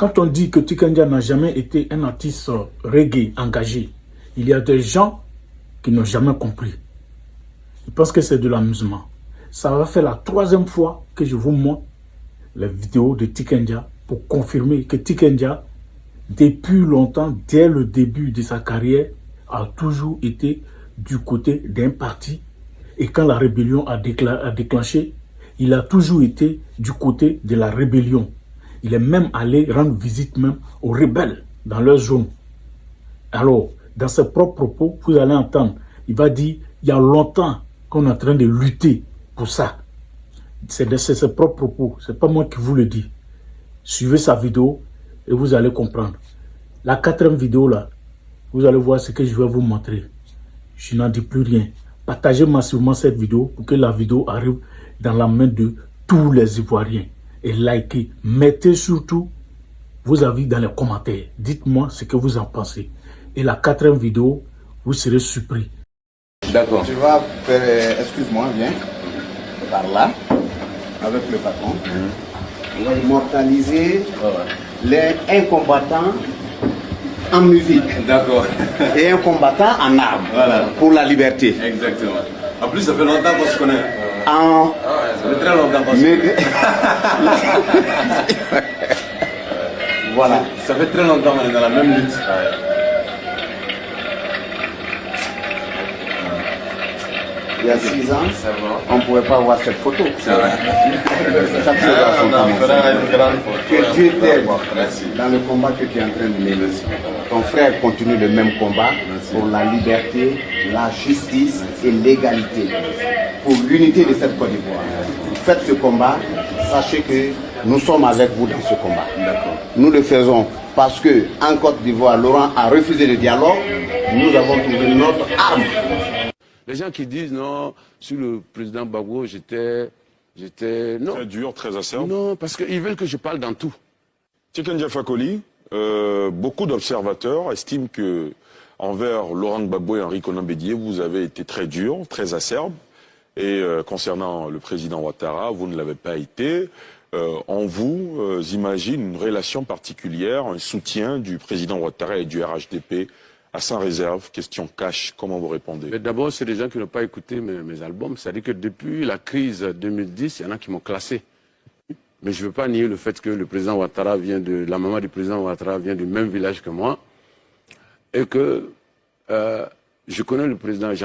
Quand on dit que Tikenja n'a jamais été un artiste reggae engagé, il y a des gens qui n'ont jamais compris. Ils pensent que c'est de l'amusement. Ça va faire la 3e fois que je vous montre les vidéos de Tikenja pour confirmer que Tikenja, depuis longtemps, dès le début de sa carrière, a toujours été du côté d'un parti. Et quand la rébellion a déclenché, il a toujours été du côté de la rébellion. Il est même allé rendre visite même aux rebelles dans leur zone. Alors, dans ses propres propos, vous allez entendre, il va dire, il y a longtemps qu'on est en train de lutter pour ça. C'est ses propres propos, ce n'est pas moi qui vous le dis. Suivez sa vidéo et vous allez comprendre. La 4e vidéo là, vous allez voir ce que je vais vous montrer. Je n'en dis plus rien. Partagez massivement cette vidéo pour que la vidéo arrive dans la main de tous les Ivoiriens. Et likez. Mettez surtout vos avis dans les commentaires. Dites-moi ce que vous en pensez. Et la 4e vidéo, vous serez surpris. D'accord. Tu vas faire, excuse-moi, viens, par là, avec le patron. On va immortaliser un combattant en musique. D'accord. Et un combattant en armes. Voilà. Pour la liberté. Exactement. En plus, ça fait longtemps qu'on se connaît. Ça fait très longtemps qu'on se connaît. Voilà. Ça fait très longtemps qu'on est dans la même lutte. Il y a 6 ans, on ne pouvait pas voir cette photo. C'est vrai. Chaque chose a son temps. Que Dieu t'aide dans le combat que tu es en train de mener. Ton frère continue le même combat pour la liberté, la justice et l'égalité. Pour l'unité de cette Côte d'Ivoire. Faites ce combat, sachez que nous sommes avec vous dans ce combat. Nous le faisons parce qu'en Côte d'Ivoire, Laurent a refusé le dialogue. Nous avons trouvé notre arme. Les gens qui disent non, sur le président Gbagbo, j'étais non. Très dur, très acerbe. Non, parce qu'ils veulent que je parle dans tout. Tikenja Fakoly, beaucoup d'observateurs estiment que envers Laurent Gbagbo et Henri Konan Bédié, vous avez été très dur, très acerbe. Et concernant le président Ouattara, vous ne l'avez pas été. En vous, imagine une relation particulière, un soutien du président Ouattara et du RHDP à sans réserve. Question cash, comment vous répondez? Mais d'abord, c'est des gens qui n'ont pas écouté mes albums. C'est-à-dire que depuis la crise 2010, il y en a qui m'ont classé. Mais je ne veux pas nier le fait que le président Ouattara la maman du président Ouattara vient du même village que moi. Et que je connais le président